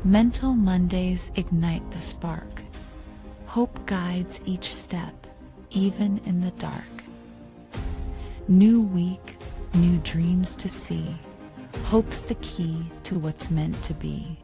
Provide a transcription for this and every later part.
Mental Mondays ignite the spark. Hope guides each step, even in the dark. New week, new dreams to see. Hope's the key to what's meant to be.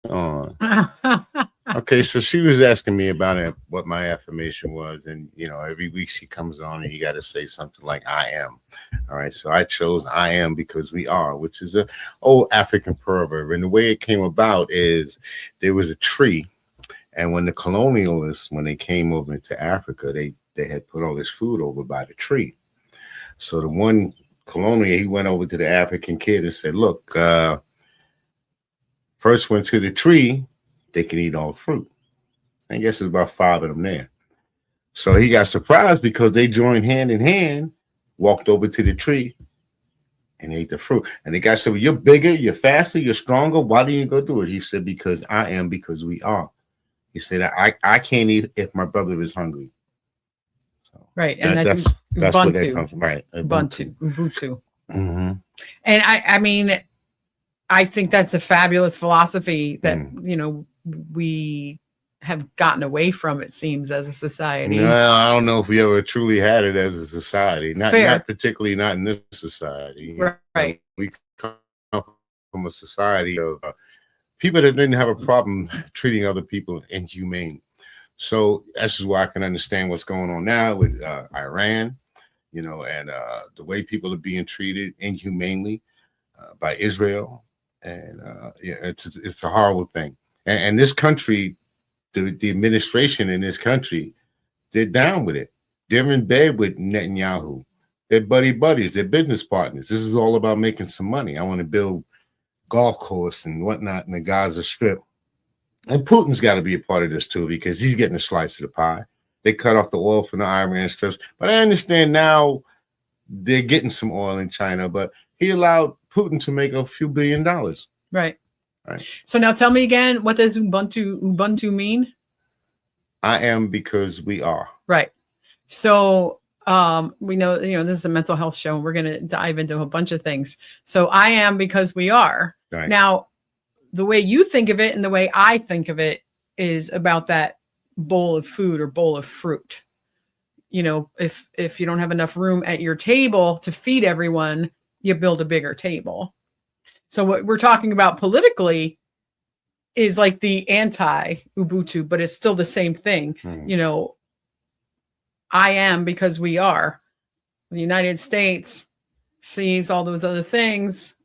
On. Okay, so she was asking me about it, what my affirmation was, and every week she comes on and you got to say something like "I am." All right, so I chose "I am" because we are, which is a old African proverb, and the way it came about is there was a tree, and when the colonialists, when they came over to Africa, they had put all this food over by the tree. So the one colonial, he went over to the African kid and said, "Look, first went to the tree, they can eat all the fruit." I guess there's about 5 of them there. So he got surprised because they joined hand in hand, walked over to the tree, and ate the fruit. And the guy said, "Well, you're bigger, you're faster, you're stronger. Why do you go do it?" He said, "Because I am, because we are." He said, I can't eat if my brother is hungry. So right. And that's Ubuntu. where that comes from. Right. Ubuntu. Mm-hmm. And I mean, I think that's a fabulous philosophy that, we have gotten away from, it seems, as a society. No, I don't know if we ever truly had it as a society. Not particularly not in this society. Right. We come from a society of people that didn't have a problem treating other people inhumane. So this is why I can understand what's going on now with Iran, and the way people are being treated inhumanely by Israel. And it's a horrible thing. And this country, the administration in this country, they're down with it. They're in bed with Netanyahu. They're buddies. They're business partners. This is all about making some money. I want to build golf course and whatnot in the Gaza Strip. And Putin's got to be a part of this too, because he's getting a slice of the pie. They cut off the oil from the Iran strips. But I understand now they're getting some oil in China, but he allowed Putin to make a few $1 billion. Right. Right. So now tell me again, what does Ubuntu mean? I am because we are. Right. So we know, this is a mental health show, and we're going to dive into a bunch of things. So I am because we are. Right. Now, the way you think of it and the way I think of it is about that bowl of food or bowl of fruit. If you don't have enough room at your table to feed everyone, you build a bigger table. So what we're talking about politically is like the anti-Ubuntu, but it's still the same thing. Mm-hmm. I am because we are. The United States sees all those other things,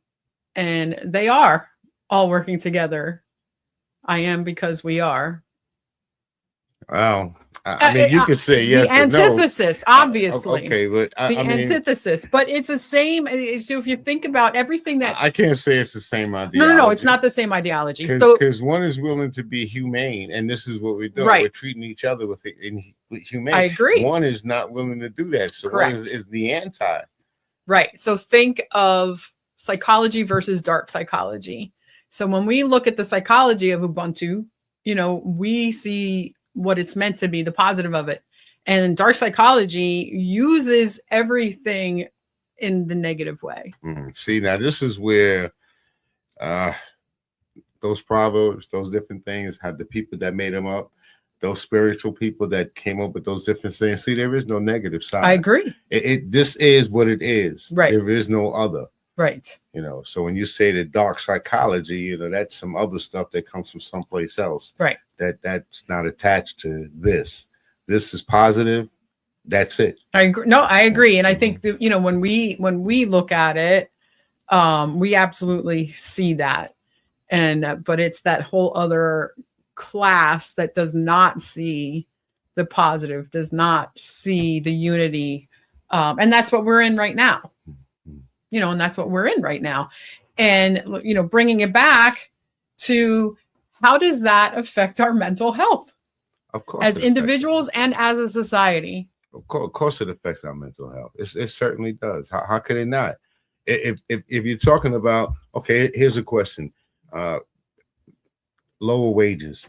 and they are all working together. I am because we are. Well, I mean, you could say yes. The antithesis, obviously. Okay, but I mean, antithesis, but it's the same. So if you think about everything that I can't say it's the same ideology. No, it's not the same ideology. Because one is willing to be humane, and this is what we're doing. Right. We're treating each other with humane. I agree. One is not willing to do that, so Correct. one is the anti. Right. So think of psychology versus dark psychology. So when we look at the psychology of Ubuntu, we see what it's meant to be, the positive of it. And dark psychology uses everything in the negative way. See, now this is where those proverbs, those different things, have the people that made them up, those spiritual people that came up with those different things. See, there is no negative side. I agree. This is what it is. Right. There is no other. Right. So when you say the dark psychology, that's some other stuff that comes from someplace else. Right. That's not attached to this. This is positive. That's it. I agree. No, I agree. And I think that, when we look at it, we absolutely see that. And, but it's that whole other class that does not see the positive, does not see the unity. And that's what we're in right now, and that's what we're in right now. And, bringing it back to how does that affect our mental health? Of course, as individuals and as a society. Of course it affects our mental health. It certainly does. How can it not? If you're talking about, okay, here's a question. Lower wages,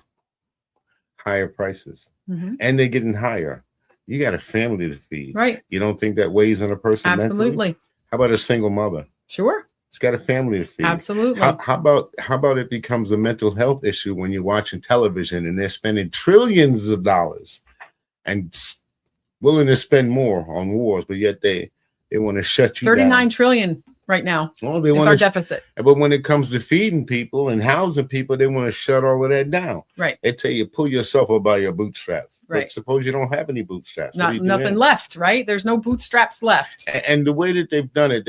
higher prices, and they're getting higher. You got a family to feed. Right. You don't think that weighs on a person Absolutely. mentally? How about a single mother? Sure. It's got a family to feed. Absolutely. How about it becomes a mental health issue when you're watching television and they're spending trillions of dollars and willing to spend more on wars, but yet they want to shut you 39 down. trillion right now. Well, they is want our deficit. But when it comes to feeding people and housing people, they want to shut all of that down. Right. They tell you pull yourself up by your bootstraps. Right. But suppose you don't have any bootstraps. Nothing left, right? There's no bootstraps left. And the way that they've done it,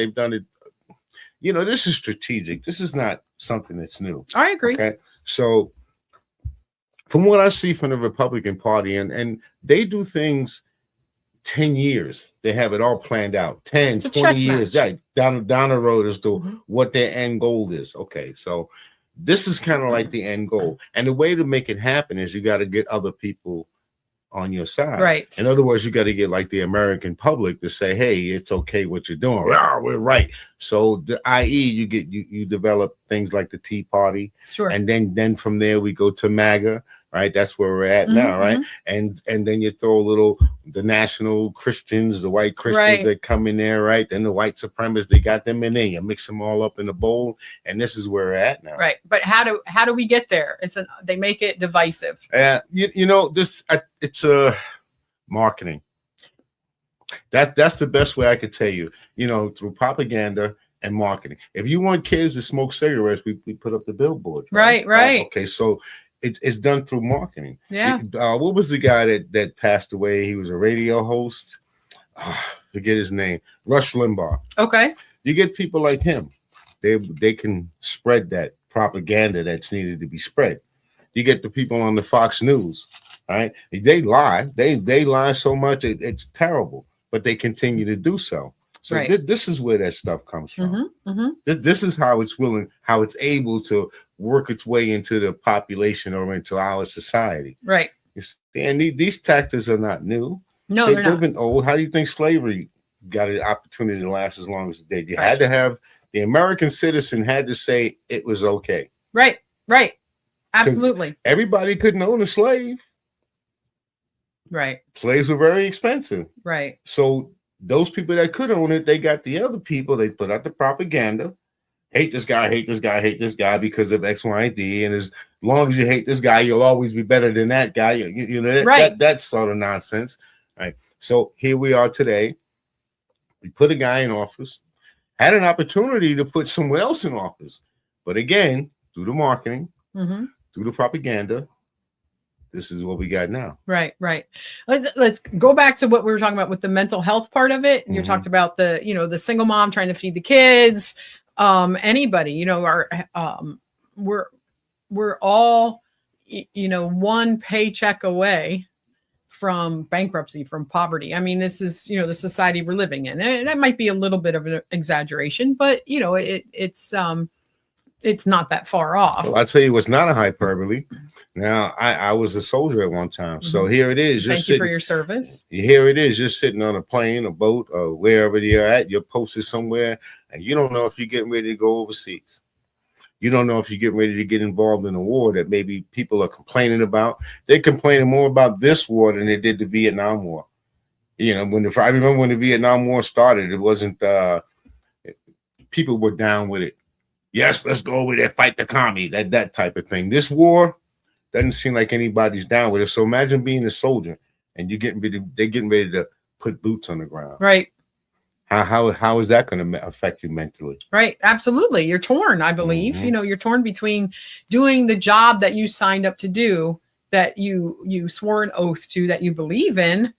this is strategic. This is not something that's new. I agree. Okay. So from what I see from the Republican Party, and they do things 10 years, they have it all planned out. 10, 20 years, right, down the road as to what their end goal is. Okay. So this is kind of like the end goal. And the way to make it happen is you got to get other people on your side. Right. In other words, you got to get like the American public to say, hey, it's okay what you're doing. We're right. So i.e. you develop things like the Tea Party. Sure. And then from there we go to MAGA, right? That's where we're at now, right? And then you throw the national Christians, the white Christians that come in there, right? Then the white supremacists, they got them in there. You mix them all up in a bowl, and this is where we're at now. Right. But how do we get there? They make it divisive. It's marketing. That's the best way I could tell you, through propaganda and marketing. If you want kids to smoke cigarettes, we put up the billboard. Right. Okay, so it's done through marketing. Yeah. What was the guy that passed away? He was a radio host. Forget his name. Rush Limbaugh. Okay. You get people like him. They can spread that propaganda that's needed to be spread. You get the people on the Fox News, right? They lie. They lie so much it's terrible, but they continue to do so. So this is where that stuff comes from. This is how it's able to work its way into the population or into our society. Right. And these tactics are not new. No, they're not. They've been old. How do you think slavery got an opportunity to last as long as it did? You had to have the American citizen had to say it was okay. Right. Absolutely. Everybody couldn't own a slave. Right. Slaves were very expensive. Right. So those people that could own it, they got the other people. They put out the propaganda. Hate this guy, hate this guy, hate this guy because of X, Y, and D. And as long as you hate this guy, you'll always be better than that guy. That's sort of nonsense. Right. So here we are today. We put a guy in office, had an opportunity to put someone else in office. But again, through the marketing, through the propaganda, this is what we got now. Right. Let's go back to what we were talking about with the mental health part of it. And you talked about the single mom trying to feed the kids. Anybody, we're all, one paycheck away from bankruptcy, from poverty. I mean, this is, the society we're living in. And that might be a little bit of an exaggeration, but it's not that far off. Well, I'll tell you what's not a hyperbole. Now, I was a soldier at one time. So here it is. Thank you for your service. Here it is. You're sitting on a plane, a boat, or wherever you're at. You're posted somewhere, and you don't know if you're getting ready to go overseas. You don't know if you're getting ready to get involved in a war that maybe people are complaining about. They're complaining more about this war than they did the Vietnam War. I remember when the Vietnam War started, it wasn't people were down with it. Yes, let's go over there, fight the commie, that type of thing. This war, doesn't seem like anybody's down with it. So imagine being a soldier and they're getting ready to put boots on the ground. Right. How is that going to affect you mentally? Right. Absolutely. You're torn, I believe. Mhm. You know, you're torn between doing the job that you signed up to do, that you swore an oath to, that you believe in,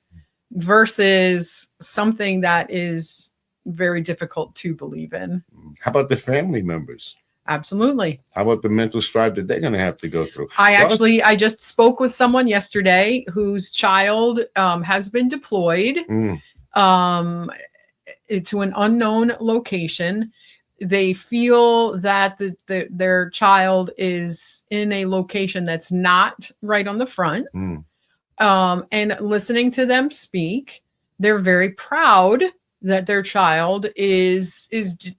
versus something that is very difficult to believe in. How about the family members? Absolutely. How about the mental strife that they're going to have to go through? I just spoke with someone yesterday whose child has been deployed to an unknown location. They feel that their child is in a location that's not right on the front. And listening to them speak, they're very proud that their child is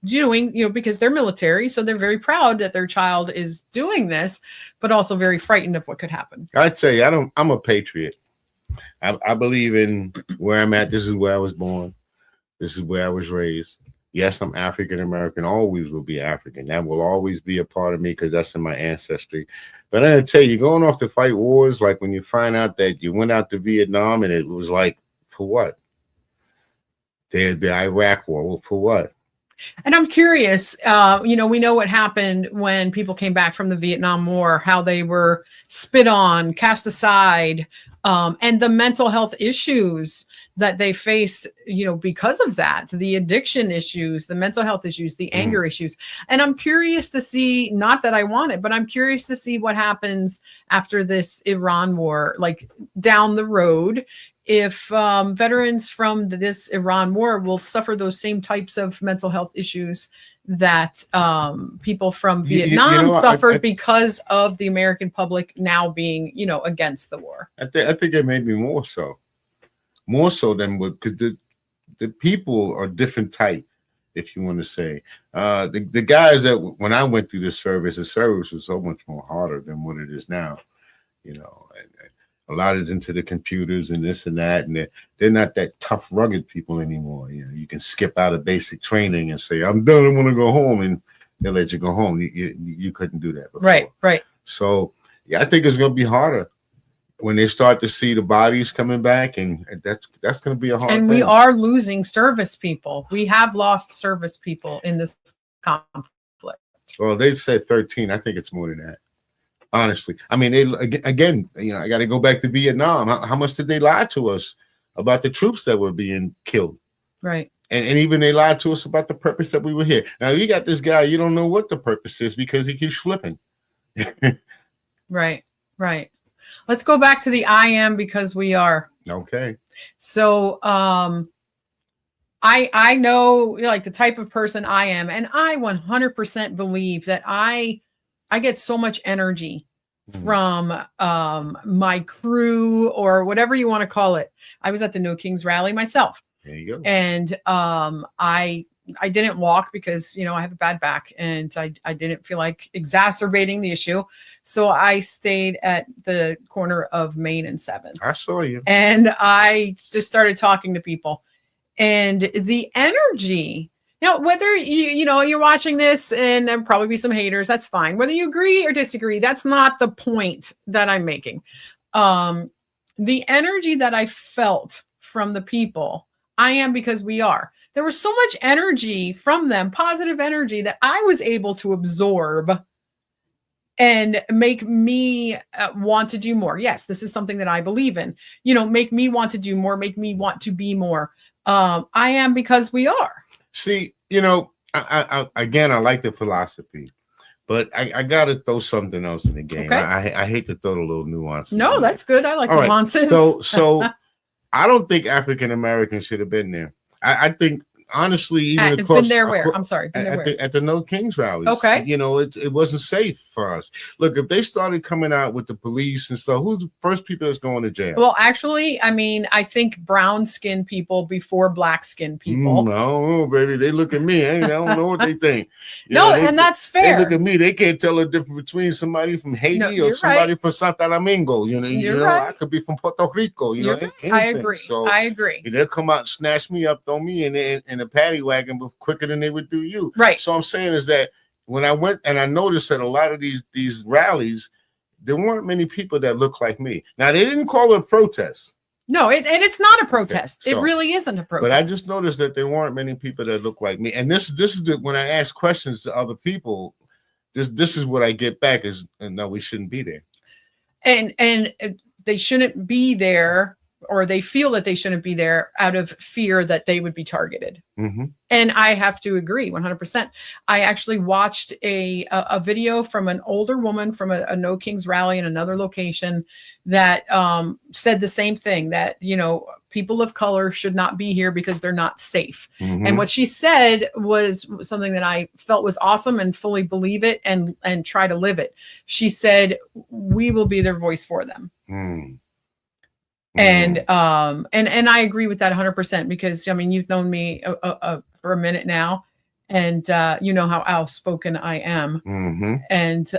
doing, you know, because they're military, so they're very proud that their child is doing this, but also very frightened of what could happen. I'd say I'm a patriot. I believe in where I'm at. This is where I was born. This is where I was raised. Yes, I'm African American. Always will be African. That will always be a part of me because that's in my ancestry. But I gotta tell you, going off to fight wars, like when you find out that you went out to Vietnam and it was like, for what? The Iraq War, well, for what? And I'm curious, you know, we know what happened when people came back from the Vietnam War, how they were spit on, cast aside, and the mental health issues that they faced, you know, because of that, the addiction issues, the mental health issues, the anger issues. And I'm curious to see, not that I want it, but I'm curious to see what happens after this Iran war, like down the road, if veterans from this Iran war will suffer those same types of mental health issues that people from Vietnam suffered because of the American public now being, you know, against the war. I think it may be more so than what, because the people are different type, if you want to say. The guys that when I went through the service was so much more harder than what it is now, you know. And a lot is into the computers and this and that, and they're not that tough, rugged people anymore. You know, you can skip out of basic training and say, "I'm done. I want to go home," and they'll let you go home. You couldn't do that before. Right. So yeah, I think it's going to be harder when they start to see the bodies coming back, and that's going to be a hard. And we are losing service people. We have lost service people in this conflict. Well, they said 13. I think it's more than that. Honestly, I mean, they again, you know, I got to go back to Vietnam. How much did they lie to us about the troops that were being killed? Right. And even they lied to us about the purpose that we were here. Now you got this guy, you don't know what the purpose is because he keeps flipping. Right. Let's go back to the I am because we are. Okay. So I know, like, the type of person I am, and I 100% believe that I get so much energy from my crew, or whatever you want to call it. I was at the No Kings rally myself. There you go. And I didn't walk because, you know, I have a bad back and I didn't feel like exacerbating the issue. So I stayed at the corner of Main and 7th. I saw you. And I just started talking to people, and the energy. Now, whether you're watching this, and there'll probably be some haters, that's fine. Whether you agree or disagree, that's not the point that I'm making. The energy that I felt from the people, I am because we are. There was so much energy from them, positive energy, that I was able to absorb and make me want to do more. Yes, this is something that I believe in. You know, make me want to do more, make me want to be more. I am because we are. See, you know, I like the philosophy, but I got to throw something else in the game. Okay. I hate to throw the little nuances. No, that's good. I like all nuances. Right. So I don't think African Americans should have been there. I think, honestly, even across, been there where? I'm sorry. Been there where? At the No Kings rallies. Okay. You know, it wasn't safe for us. Look, if they started coming out with the police and stuff, who's the first people that's going to jail? Well, actually, I mean, I think brown-skinned people before black-skinned people. No, baby, they look at me. I don't know what they think. And that's fair. They look at me. They can't tell the difference between somebody from Haiti or somebody from Santo Domingo. You know, I could be from Puerto Rico. You know, anything. I agree. So I agree. They'll come out and snatch me up, throw me in a paddy wagon quicker than they would do you. Right. So I'm saying is that when I went and I noticed that a lot of these rallies, there weren't many people that looked like me. Now they didn't call it a protest. No, and it's not a protest. Okay, so, it really isn't a protest. But I just noticed that there weren't many people that look like me. And this is when I ask questions to other people, this is what I get back is, no, we shouldn't be there. And they shouldn't be there, or they feel that they shouldn't be there out of fear that they would be targeted. Mm-hmm. And I have to agree 100%. I actually watched a video from an older woman from a No Kings rally in another location that said the same thing, that, you know, people of color should not be here because they're not safe. Mm-hmm. And what she said was something that I felt was awesome and fully believe it and try to live it. She said, we will be their voice for them. Mm. And I agree with that 100%, because I mean, you've known me for a minute now, and you know how outspoken I am. Mm-hmm. And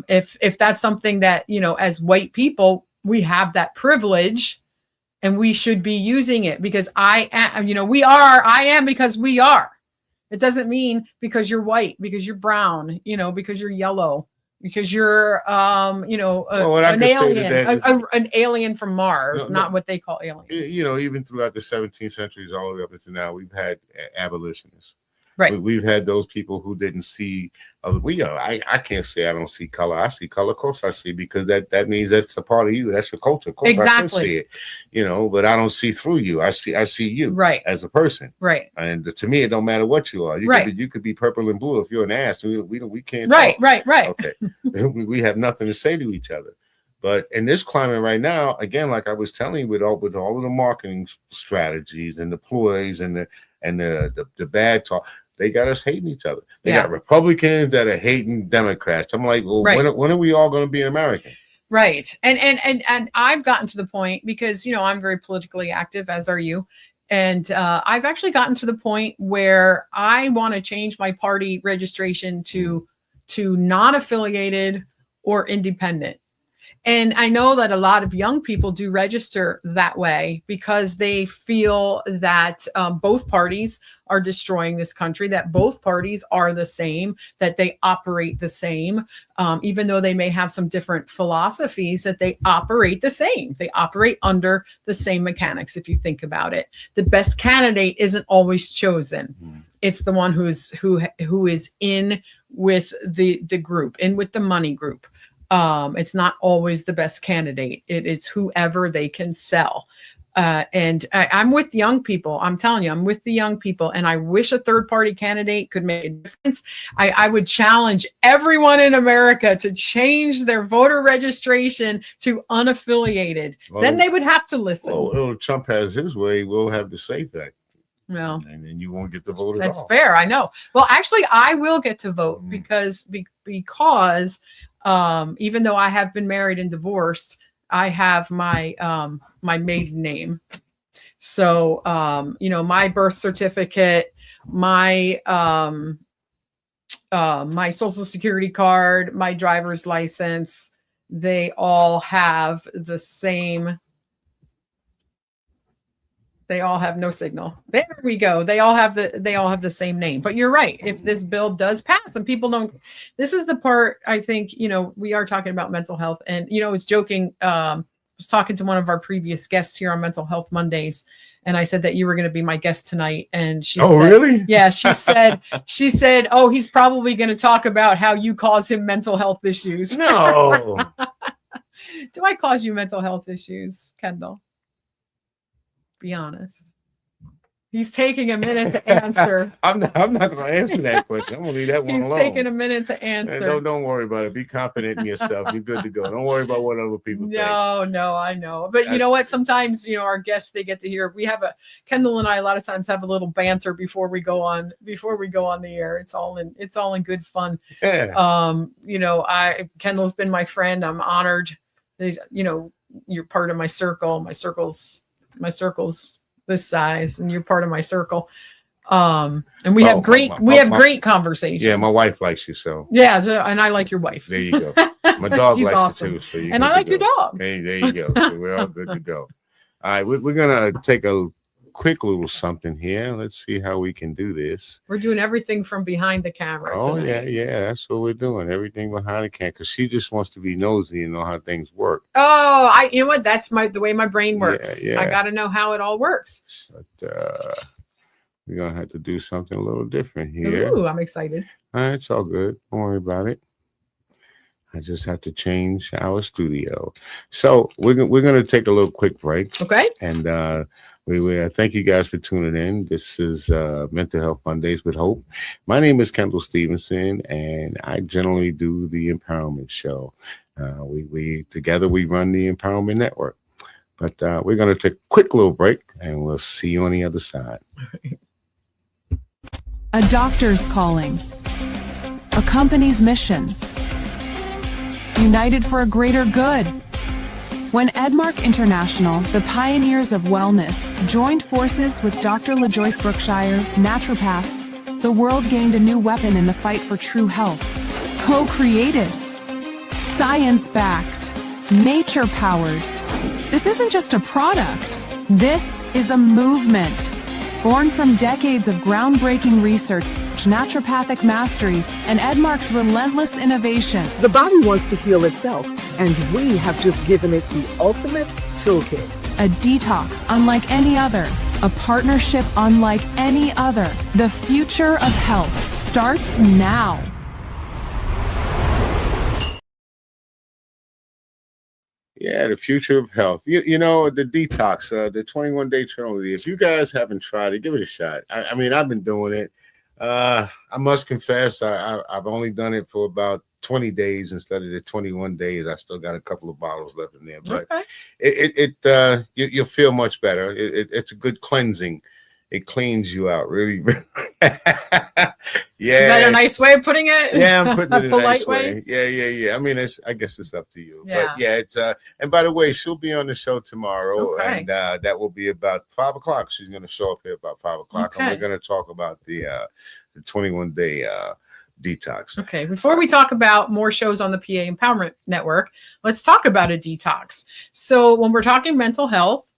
if that's something that, you know, as white people, we have that privilege and we should be using it, because I am, you know, I am because we are. It doesn't mean because you're white, because you're brown, you know, because you're yellow, because you're, you know, an alien, an alien from Mars, not what they call aliens. You know, even throughout the 17th centuries, all the way up until now, we've had abolitionists. Right. We've had those people who didn't see. I can't say I don't see color. I see color. Of course, I see, because that means that's a part of you. That's your culture. Of course, exactly. I can see it. You know, but I don't see through you. I see you. Right. As a person. Right. And to me, it don't matter what you are. You could be purple and blue. If you're an ass, we can't. Right. Talk. Right. Okay. we have nothing to say to each other. But in this climate right now, again, like I was telling you, with all of the marketing strategies and the ploys and the bad talk, they got us hating each other. They got Republicans that are hating Democrats. I'm like, well, when are we all going to be American? Right. And I've gotten to the point, because, you know, I'm very politically active, as are you. And I've actually gotten to the point where I want to change my party registration to non-affiliated or independent. And I know that a lot of young people do register that way because they feel that both parties are destroying this country, that both parties are the same, that they operate the same, even though they may have some different philosophies, that they operate the same. They operate under the same mechanics, if you think about it. The best candidate isn't always chosen. It's the one who is in with the group, in with the money group. It's not always the best candidate. It's whoever they can sell. And I'm with young people. I'm telling you, I'm with the young people, and I wish a third party candidate could make a difference. I would challenge everyone in America to change their voter registration to unaffiliated. Well, then they would have to listen. Well, Trump has his way. We'll have the SAFE Act. No, and then you won't get to vote. That's fair. I know. Well, actually, I will get to vote because even though I have been married and divorced, I have my my maiden name. So you know, my birth certificate, my my social security card, my driver's license, they all have the same. They all have no signal. There we go. They all have the same name. But you're right. If this bill does pass and people don't, this is the part, I think, you know, we are talking about mental health. And, you know, it's joking. I was talking to one of our previous guests here on Mental Health Mondays, and I said that you were going to be my guest tonight. And she said, really? Yeah, she said, oh, he's probably going to talk about how you cause him mental health issues. No. Do I cause you mental health issues, Kendall? Be honest. He's taking a minute to answer. I'm not going to answer that question. I'm going to leave that one alone. He's taking a minute to answer. Don't worry about it. Be confident in yourself. You're good to go. Don't worry about what other people think. No, I know. But you know what? Sometimes, you know, our guests, they get to hear. Kendall and I a lot of times have a little banter before we go on the air. It's all in good fun. Yeah. You know, Kendall's been my friend. I'm honored. You know, you're part of my circle. My circle's this size, and you're part of my circle. And we have great conversations. Yeah, my wife likes you, so yeah, and I like your wife. There you go. My dog likes awesome. you too, so and I like your dog. Hey, there you go. So we're all good to go. All right, we're gonna take a quick little something here. Let's see how we can do this. We're doing everything from behind the camera. Oh, tonight. yeah. That's what we're doing. Everything behind the camera. Because she just wants to be nosy and know how things work. Oh, you know what? That's the way my brain works. Yeah. I got to know how it all works. But we're going to have to do something a little different here. Ooh, I'm excited. It's all good. Don't worry about it. I just have to change our studio. So we're going to take a little quick break. Okay. And we thank you guys for tuning in. This is Mental Health Mondays with Hope. My name is Kendall Stevenson, and I generally do the Empowerment Show. We together we run the Empowerment Network. But we're going to take a quick little break, and we'll see you on the other side. A doctor's calling. A company's mission. United for a greater good. When Edmark International, the pioneers of wellness, joined forces with Dr. LaJoyce Brookshire, naturopath, the world gained a new weapon in the fight for true health. Co-created, science-backed, nature-powered. This isn't just a product. This is a movement. Born from decades of groundbreaking research, naturopathic mastery, and Edmark's relentless innovation. The body wants to heal itself, and we have just given it the ultimate toolkit. A detox unlike any other. A partnership unlike any other. The future of health starts now. Yeah, the future of health. You know, the detox, the 21-day trilogy. If you guys haven't tried it, give it a shot. I mean, I've been doing it. I must confess, I've only done it for about 20 days instead of the 21 days. I still got a couple of bottles left in there, but Okay. you'll feel much better. It's a good cleansing. It cleans you out, really. Yeah. Is that a nice way of putting it? Yeah, I'm putting it in a nice polite way. Yeah. I mean, I guess it's up to you. Yeah. But yeah, it's and by the way, she'll be on the show tomorrow, Okay. and that will be about 5:00. She's gonna show up here about 5:00, and we're Okay. gonna talk about the 21-day detox. Okay, before we talk about more shows on the PA Empowerment Network, let's talk about a detox. So when we're talking mental health,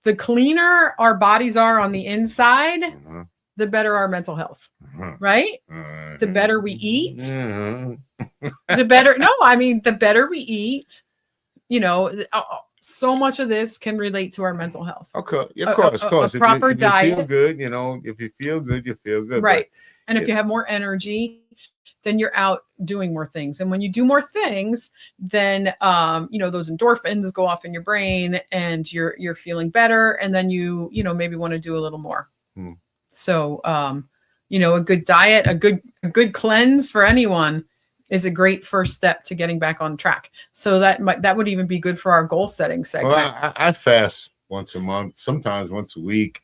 the cleaner our bodies are on the inside, Uh-huh. the better our mental health, Uh-huh. right? Uh-huh. The better we eat, Uh-huh. the better we eat, so much of this can relate to our mental health. Okay, yeah, A- of course, a- of course. a proper if you feel diet. good, if you feel good, you feel good. Right. And if yeah. you have more energy, then you're out doing more things. And when you do more things, then those endorphins go off in your brain and you're feeling better. And then you maybe want to do a little more. Hmm. So a good diet, a good cleanse for anyone is a great first step to getting back on track. So that would even be good for our goal setting segment. Well, I fast once a month, sometimes once a week,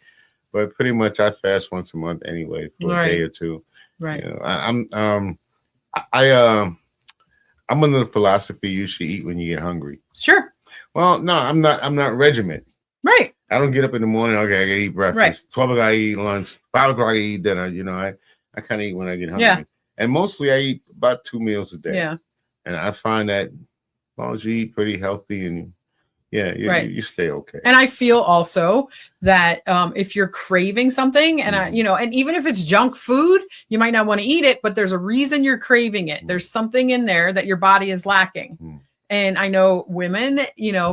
but pretty much I fast once a month anyway for a day or two. Right. You know, I'm under the philosophy you should eat when you get hungry. Sure. Well, no, I'm not regiment. Right. I don't get up in the morning. Okay, I gotta eat breakfast. Right. 12 o'clock I eat lunch. 5 o'clock I eat dinner. I kind of eat when I get hungry. Yeah. And mostly I eat about 2 meals a day. Yeah. And I find that as long as you eat pretty healthy and Right. you stay okay. And I feel also that if you're craving something and and even if it's junk food, you might not want to eat it, but there's a reason you're craving it. There's something in there that your body is lacking. Mm. And I know women,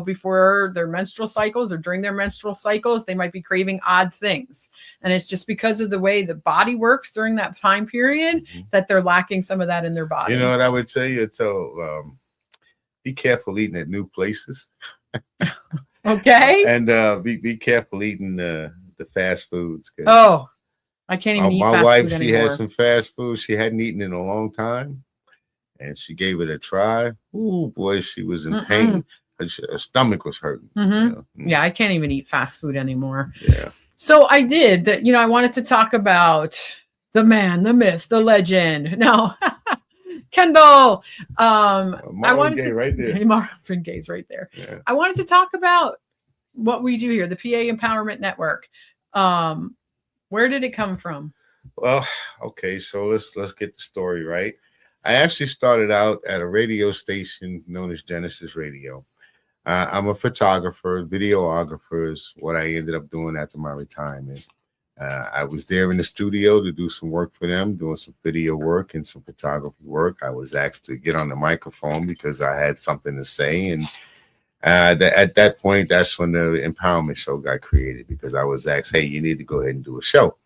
before their menstrual cycles or during their menstrual cycles, they might be craving odd things. And it's just because of the way the body works during that time period that they're lacking some of that in their body. You know what I would tell you? Be careful eating at new places. Okay. And be careful eating the fast foods. Oh, I can't even eat my fast wife, food she anymore. had some fast food she hadn't eaten in a long time, and she gave it a try. Ooh, boy, she was in pain. Her stomach was hurting. Yeah, I can't even eat fast food anymore. Yeah. So I did that. I wanted to talk about the man, the myth, the legend. No, Kendall. I wanted Gaye to right there. Marvin Gaye's right there. Yeah. I wanted to talk about what we do here, the PA Empowerment Network. Where did it come from? Well, okay, so let's get the story right. I actually started out at a radio station known as Genesis Radio. I'm a photographer, videographer is what I ended up doing after my retirement. I was there in the studio to do some work for them, doing some video work and some photography work. I was asked to get on the microphone because I had something to say. And at that point, that's when the empowerment show got created, because I was asked, hey, you need to go ahead and do a show.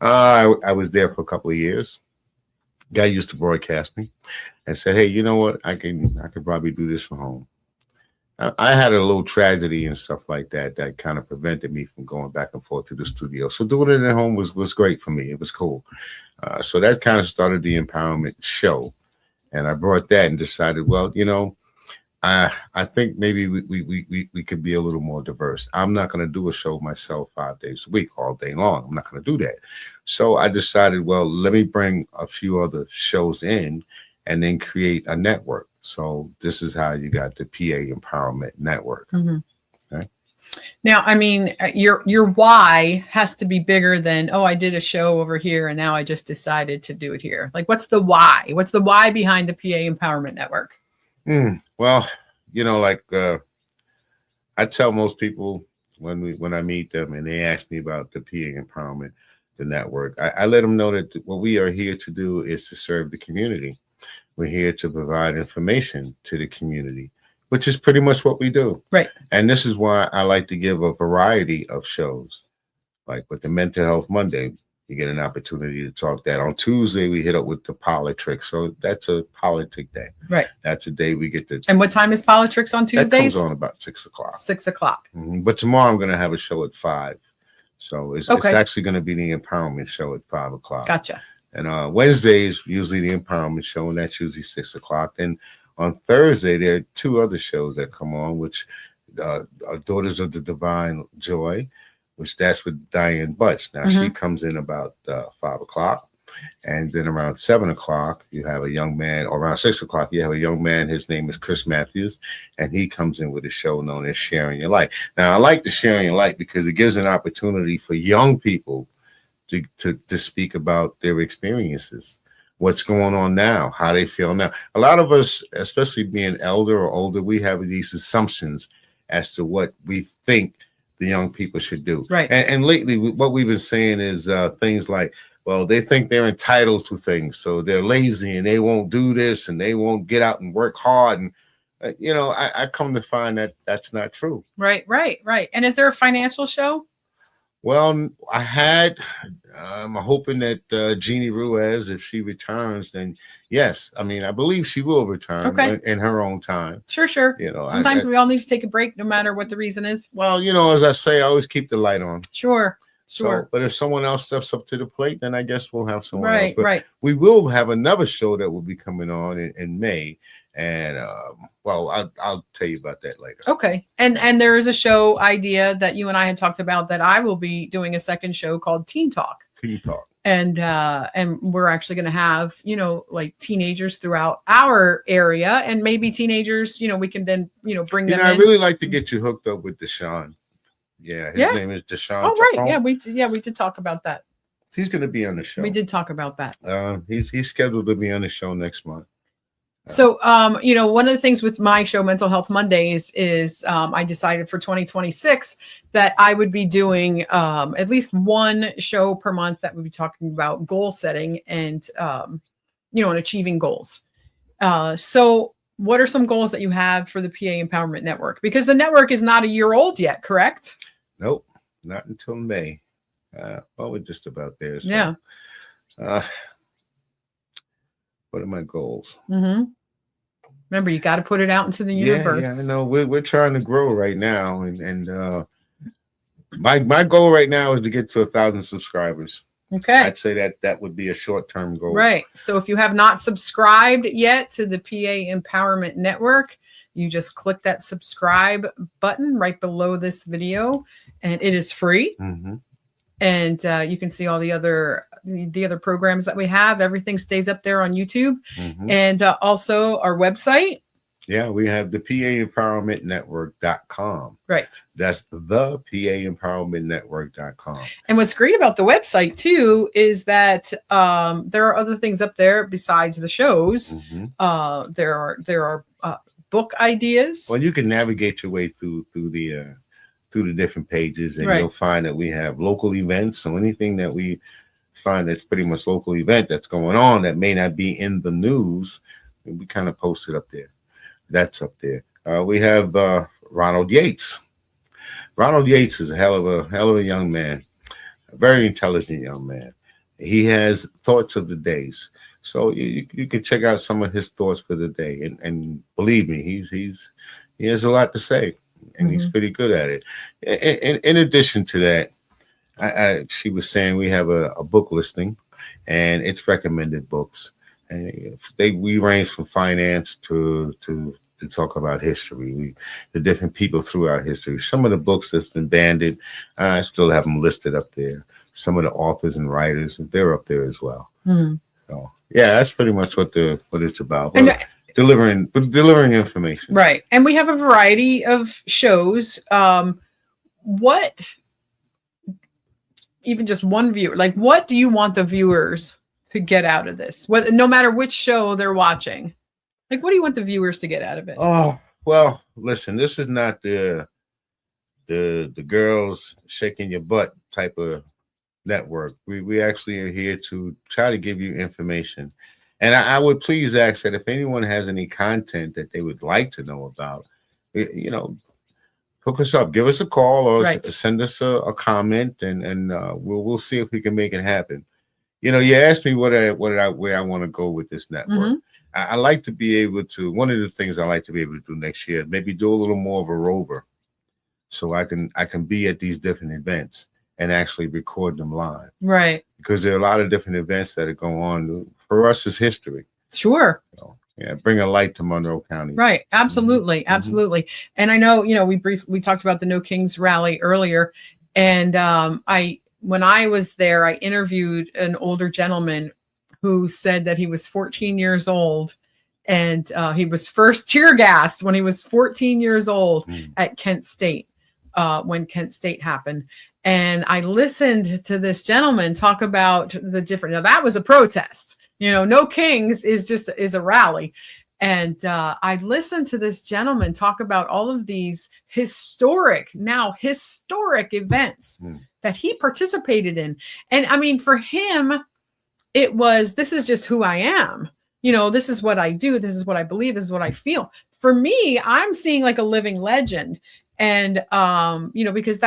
I was there for a couple of years. Guy used to broadcast me and said, hey, you know what? I could probably do this from home. I had a little tragedy and stuff like that kind of prevented me from going back and forth to the studio. So doing it at home was great for me. It was cool. So that kind of started the empowerment show. And I brought that and decided, well, you know, I think maybe we could be a little more diverse. I'm not going to do a show myself 5 days a week, all day long. I'm not going to do that. So I decided, well, let me bring a few other shows in and then create a network. So this is how you got the PA Empowerment Network. Mhm. Okay. Now, I mean, your why has to be bigger than, oh, I did a show over here and now I just decided to do it here. Like, what's the why? What's the why behind the PA Empowerment Network? Well, you know, like I tell most people when I meet them and they ask me about the PA Empowerment, the network, I let them know that what we are here to do is to serve the community. We're here to provide information to the community, which is pretty much what we do. Right. And this is why I like to give a variety of shows. Like with the Mental Health Monday, you get an opportunity to talk that. On Tuesday, we hit up with the politics. So that's a politic day. Right. That's a day we get to. And what time is Politics on Tuesdays? That comes on about 6 o'clock. 6 o'clock. But tomorrow I'm going to have a show at 5. So it's Okay. actually going to be the empowerment show at 5 o'clock. Gotcha. And Wednesday is usually the empowerment show, and that's usually 6 o'clock. And on Thursday, there are 2 other shows that come on, which are Daughters of the Divine Joy, which that's with Diane Butts. Now, she comes in about 5 o'clock. And then around 7 o'clock, you have a young man, or around 6 o'clock, you have a young man. His name is Chris Matthews, and he comes in with a show known as Sharing Your Light. Now, I like the Sharing Your Light because it gives an opportunity for young people to speak about their experiences, what's going on now, how they feel now. A lot of us, especially being elder or older, we have these assumptions as to what we think the young people should do. Right. And lately, what we've been saying is things like, well, they think they're entitled to things, so they're lazy and they won't do this and they won't get out and work hard. And you know, I come to find that that's not true. Right. And is there a financial show? Well, I'm hoping that Jeannie Ruiz, if she returns, then yes. I mean, I believe she will return in her own time. Sure. You know, Sometimes we all need to take a break, no matter what the reason is. Well, you know, as I say, I always keep the light on. Sure. So, but if someone else steps up to the plate, then I guess we'll have someone else. But Right. we will have another show that will be coming on in May. And well, I'll tell you about that later. Okay. And there is a show idea that you and I had talked about that I will be doing a second show called Teen Talk. Teen Talk. And we're actually going to have, you know, like teenagers throughout our area, and maybe teenagers, you know, we can then, you know, bring them in. I really like to get you hooked up with Deshaun. Yeah, his name is Deshaun. Oh, right. Chacon. Yeah, we did talk about that. He's going to be on the show. We did talk about that. He's scheduled to be on the show next month. So, you know, one of the things with my show, Mental Health Mondays, is I decided for 2026 that I would be doing at least one show per month that would be talking about goal setting and, you know, and achieving goals. So what are some goals that you have for the PA Empowerment Network? Because the network is not a year old yet, correct? Nope, not until May. Well, we're just about there. So, Yeah. What are my goals? Remember, you got to put it out into the universe. Yeah, I know. We're trying to grow right now, and my goal right now is to get to 1,000 subscribers. Okay. I'd say that would be a short-term goal. Right. So if you have not subscribed yet to the PA Empowerment Network, you just click that subscribe button right below this video, and it is free. And you can see all the other programs that we have. Everything stays up there on YouTube, and also our website. Yeah, we have the PAEmpowermentNetwork.com. Right. That's the PAEmpowermentNetwork.com. And what's great about the website too is that there are other things up there besides the shows. There are book ideas. Well, you can navigate your way through the different pages, and Right. you'll find that we have local events. So anything that we find that's pretty much local event that's going on that may not be in the news, we kind of post it up there. That's up there. We have Ronald Yates. Ronald Yates is a hell of a young man, a very intelligent young man. He has thoughts of the days. So you can check out some of his thoughts for the day, and believe me, he has a lot to say, and he's pretty good at it. In addition to that, she was saying we have a book listing, and it's recommended books, and we range from finance to talk about history. The different people throughout history. Some of the books that's been banned, I still have them listed up there. Some of the authors and writers, they're up there as well. Mhm. So yeah, that's pretty much what it's about. And delivering information. right. And we have a variety of shows. What, even just one viewer, like what do you want the viewers to get out of this? No matter which show they're watching, like what do you want the viewers to get out of it? Oh, well, listen, this is not the girls shaking your butt type of network. We actually are here to try to give you information. And I would please ask that if anyone has any content that they would like to know about, hook us up, give us a call, or Right. send us a comment, and we'll see if we can make it happen. You asked me where I want to go with this network. I like to be able to. One of the things I like to be able to do next year, maybe do a little more of a rover, so I can be at these different events and actually record them live. Right. Because there are a lot of different events that are going on. For us, it's history. Sure. Bring a light to Monroe County. Right. Absolutely. Mhm. Absolutely. And I know, we talked about the No Kings rally earlier. And when I was there, I interviewed an older gentleman who said that he was 14 years old, and he was first tear gassed when he was 14 years old at Kent State, when Kent State happened. And I listened to this gentleman talk about the different. Now that was a protest. No Kings is a rally. And I listened to this gentleman talk about all of these historic events that he participated in. And I mean, for him, it was, this is just who I am. This is what I do. This is what I believe. This is what I feel. For me, I'm seeing like a living legend. And, because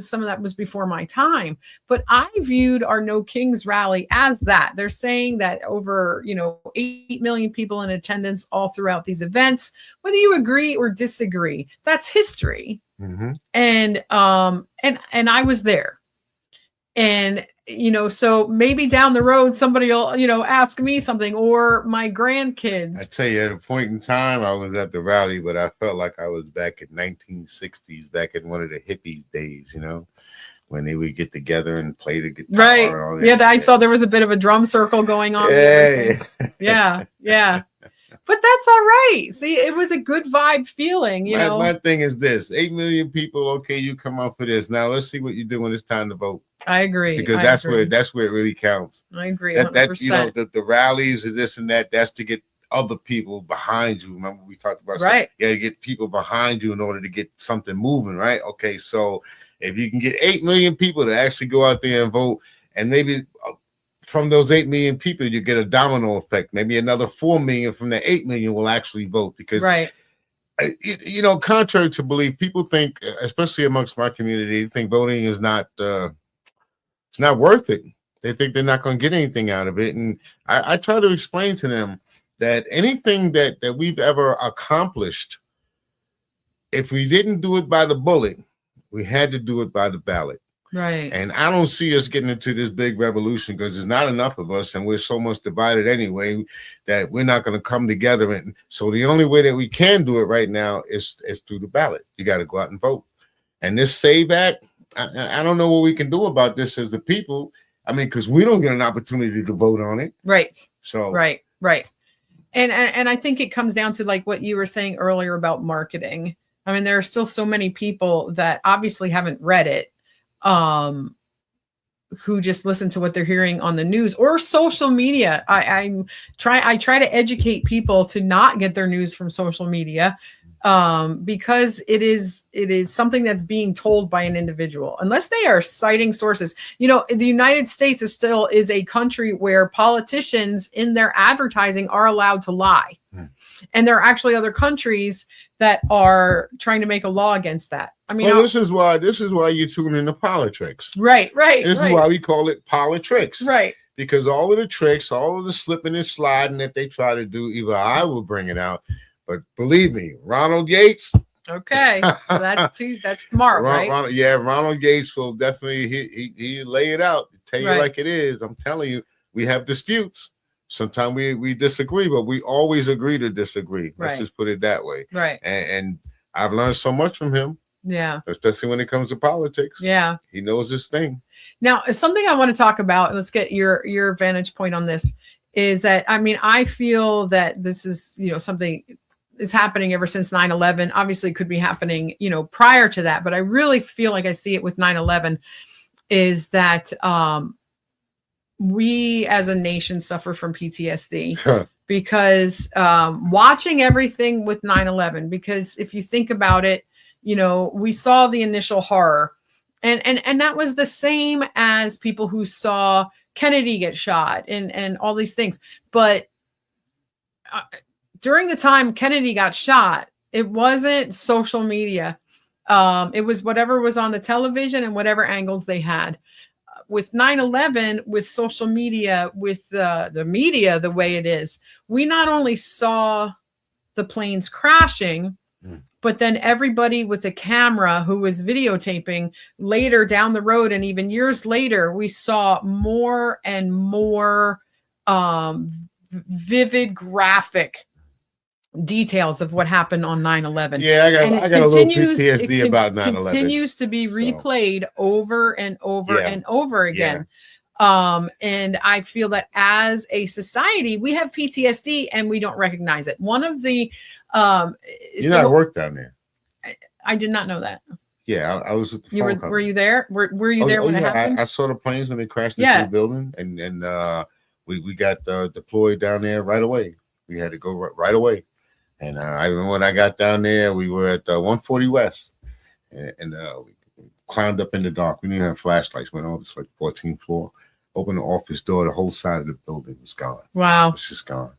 some of that was before my time, but I viewed our No Kings rally as that. They're saying that over, 8 million people in attendance all throughout these events, whether you agree or disagree, that's history. Mm-hmm. And I was there. And, so maybe down the road, somebody will, ask me something, or my grandkids. I tell you, at a point in time, I was at the rally, but I felt like I was back in 1960s, back in one of the hippies days, when they would get together and play the guitar. Right. And all that Yeah. I shit. saw there was a bit of a drum circle going on. Yeah. Yeah. Yeah. But that's all right. See, it was a good vibe feeling, My thing is this: 8 million people. Okay, you come up for this. Now let's see what you do when it's time to vote. I agree. Because I that's agree. where it really counts. I agree. That 100%. the rallies and this and that. That's to get other people behind you. Remember we talked about Right. You got to get people behind you in order to get something moving, right? Okay, so if you can get 8 million people to actually go out there and vote, and maybe from those 8 million people, you get a domino effect. Maybe another 4 million from the 8 million will actually vote, because Right. Contrary to belief, people think, especially amongst my community, they think voting is not it's not worth it. They think they're not going to get anything out of it. And I try to explain to them that anything that we've ever accomplished, if we didn't do it by the bullet, we had to do it by the ballot. Right. And I don't see us getting into this big revolution, because there's not enough of us, and we're so much divided anyway that we're not going to come together. And so the only way that we can do it right now is through the ballot. You got to go out and vote. And this SAVE Act, I don't know what we can do about this as the people. I mean, because we don't get an opportunity to vote on it. Right. So Right. And I think it comes down to like what you were saying earlier about marketing. I mean, there are still so many people that obviously haven't read it. who just listen to what they're hearing on the news or social media. I try to educate people to not get their news from social media, because it is something that's being told by an individual, unless they are citing sources. You know, the United States is a country where politicians in their advertising are allowed to lie. And there are actually other countries that are trying to make a law against that. I mean, well, this is why you tune into politics. Right. This is why we call it politics. Right. Because all of the tricks, all of the slipping and sliding that they try to do, either I will bring it out, but believe me, Ronald Yates. Okay, so that's tomorrow, right? Ronald Yates will definitely he lay it out, tell you like it is. I'm telling you, we have disputes. Sometimes we disagree, but we always agree to disagree. Let's just put it that way. Right. And I've learned so much from him. Yeah. Especially when it comes to politics. Yeah. He knows his thing. Now, something I want to talk about, let's get your vantage point on this, is that, I mean, I feel that this is, something is happening ever since 9/11. Obviously it could be happening, prior to that, but I really feel like I see it with 9/11 is that, we as a nation suffer from PTSD because watching everything with 9/11, because if you think about it, we saw the initial horror and that was the same as people who saw Kennedy get shot and all these things. But during the time Kennedy got shot, it wasn't social media. It was whatever was on the television and whatever angles they had. With 9/11, with social media, with the media the way it is, we not only saw the planes crashing, but then everybody with a camera who was videotaping later down the road, and even years later, we saw more and more vivid graphic details of what happened on 9/11. Yeah, I got a little PTSD about 9/11. Continues to be replayed over and over and over again. And I feel that as a society, we have PTSD and we don't recognize it. One of the you know, I worked down there. I did not know that. Yeah, I was at the were you there? Were you there when it happened? I saw the planes when they crashed into the building, and we got deployed down there right away. We had to go right away. And I remember when I got down there, we were at 140 West, and we climbed up in the dark. We didn't have flashlights. Went on, it's like 14th floor. Opened the office door. The whole side of the building was gone. Wow, it's just gone.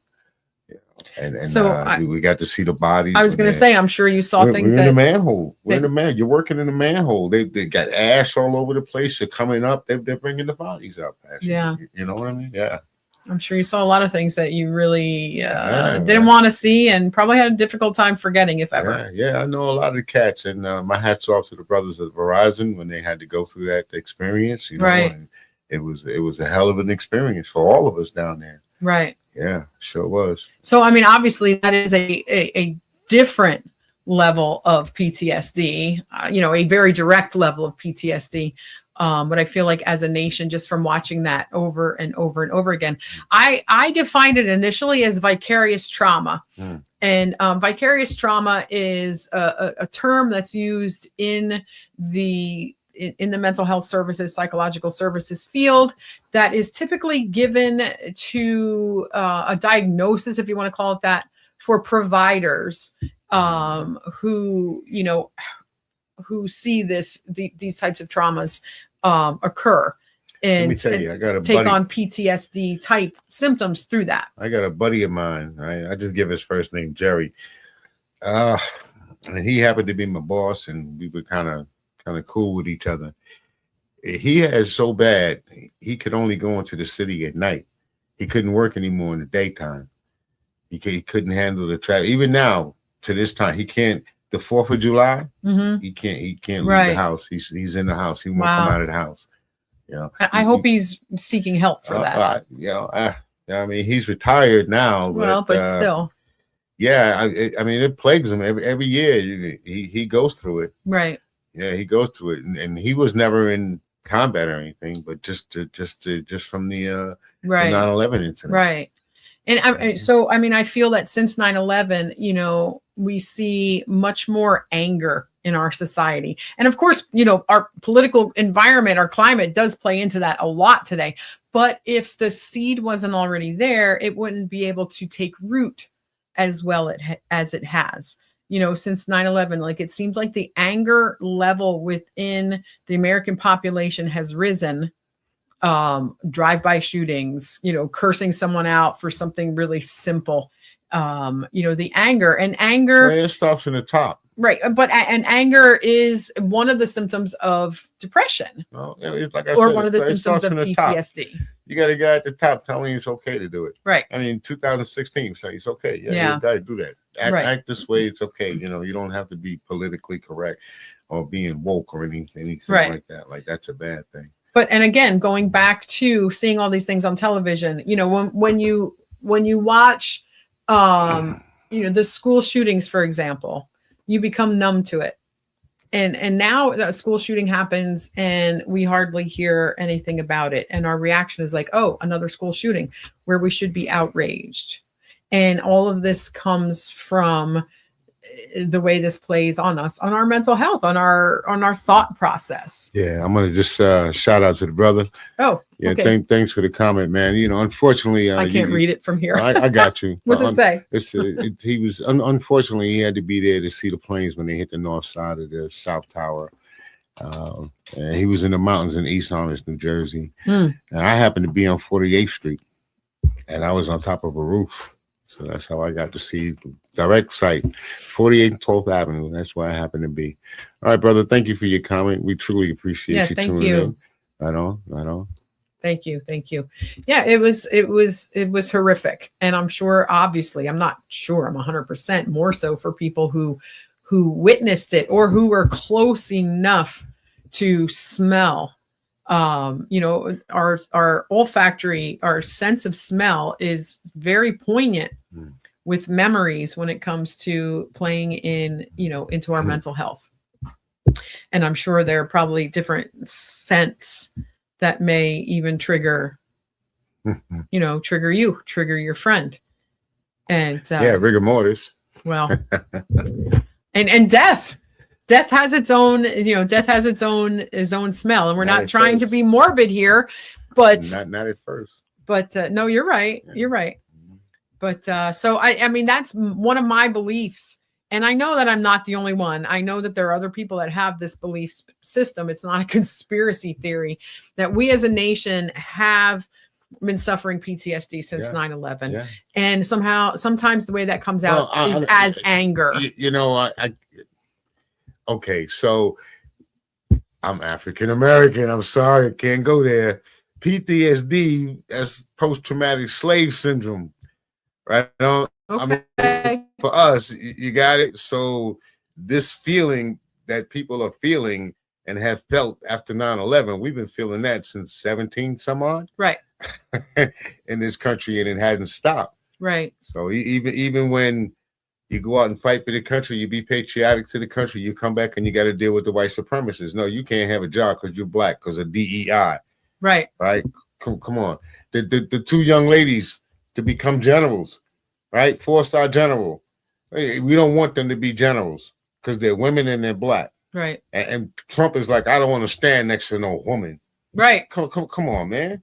Yeah, and so we got to see the bodies. I was going to say, I'm sure you saw things. We're in the manhole. We're in the man. You're working in the manhole. They got ash all over the place. They're coming up. They're bringing the bodies up. Yeah, you know what I mean. Yeah. I'm sure you saw a lot of things that you really didn't want to see and probably had a difficult time forgetting, if ever. Yeah, I know a lot of the cats, and my hat's off to the brothers at Verizon when they had to go through that experience. Right. And it was a hell of an experience for all of us down there. Right. Yeah, sure was. So, I mean, obviously that is a different level of PTSD, a very direct level of PTSD. But I feel like as a nation, just from watching that over and over and over again, I defined it initially as vicarious trauma. And vicarious trauma is a term that's used in the mental health services, psychological services field that is typically given to a diagnosis, if you want to call it that, for providers who see these types of traumas occur and, let me tell you, I got a take buddy on PTSD type symptoms through that. I got a buddy of mine, right? I just give his first name, Jerry. And he happened to be my boss, and we were kind of cool with each other. He has so bad, he could only go into the city at night. He couldn't work anymore in the daytime. He couldn't handle the traffic. Even now, to this time, he can't. The 4th of July, he can't leave the house. He's in the house. He won't come out of the house. I hope he's seeking help for that. I mean, he's retired now. Well, but still. Yeah, I mean, it plagues him every year. He goes through it. Right. Yeah, he goes through it, and he was never in combat or anything, but just from the 9/11 incident. Right. And so, I mean, I feel that since 9/11, we see much more anger in our society. And of course, you know, our political environment, our climate does play into that a lot today. But if the seed wasn't already there, it wouldn't be able to take root as well as it has. You know, since 9/11, like it seems like the anger level within the American population has risen. Drive-by shootings, you know, cursing someone out for something really simple. You know, the anger It stops in the top. right. And anger is one of the symptoms of depression No, it's like I or said, one of the it symptoms starts of from the top. PTSD. You got a guy at the top telling you it's okay to do it. Right. I mean, 2016 say it's okay. Yeah. You got to do that. Right. Act this way. It's okay. You know, you don't have to be politically correct or being woke or anything Right. like that. Like that's a bad thing. But and again, going back to seeing all these things on television, you know, when you watch you know, the school shootings, for example, you become numb to it. And now a school shooting happens and we hardly hear anything about it. And our reaction is like, oh, another school shooting, where we should be outraged. And all of this comes from the way this plays on us, on our mental health, on our thought process. Yeah, I'm gonna just shout out to the brother. Oh, Yeah, okay. thanks for the comment, man. You know, unfortunately, I can't read it from here. I got you. What's it say? He was unfortunately he had to be there to see the planes when they hit the north side of the South Tower. And he was in the mountains in East Orange, New Jersey, and I happened to be on 48th Street, and I was on top of a roof, so that's how I got to see direct sight, 48th 12th Avenue. That's where I happened to be. All right, brother. Thank you for your comment. We truly appreciate Yeah, you thank tuning you. in. Right on. Thank you. Yeah, it was horrific. And I'm sure, obviously, I'm not sure I'm 100% more so for people who witnessed it or who were close enough to smell. You know, our olfactory, our sense of smell is very poignant with memories when it comes to playing in, you know, into our mental health. And I'm sure there are probably different scents that may even trigger your friend. And Yeah, rigor mortis. well, and death has its own, you know, his own smell. And we're Not not at trying to first. be morbid here, but Not at first. no, you're right. You're right. But so I mean, that's one of my beliefs. And I know that I'm not the only one. I know that there are other people that have this belief system. It's not a conspiracy theory that we as a nation have been suffering PTSD since Yeah. 9/11. Yeah. And sometimes the way that comes out Well, is as anger. You know, I okay, so I'm African American. I'm sorry, I can't go there. PTSD, that's post-traumatic slave syndrome, right? I mean, Okay. for us, you got it. So this feeling that people are feeling and have felt after 9/11, we've been feeling that since 17 some odd Right. in this country, and it hasn't stopped. Right. So even when you go out and fight for the country, you be patriotic to the country, you come back and you got to deal with the white supremacists. No, you can't have a job because you're black because of DEI, Right. right? Come on. The two young ladies to become generals, right? 4-star general. Hey, we don't want them to be generals because they're women and they're black. Right. And Trump is like, I don't want to stand next to no woman. Right. Come on, man.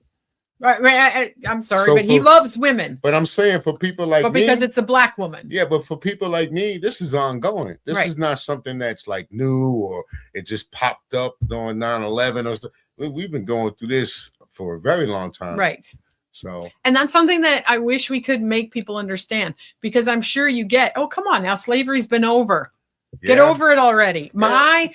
Right. I'm sorry, So but he for- loves women. But I'm saying for people like But me, because it's a black woman. yeah, but for people like me, this is ongoing. This Right. is not something that's like new or it just popped up during 9/11 or stuff. We've been going through this for a very long time. Right. So And that's something that I wish we could make people understand, because I'm sure you get, oh, come on now, slavery's been over. Get yeah. over it already. My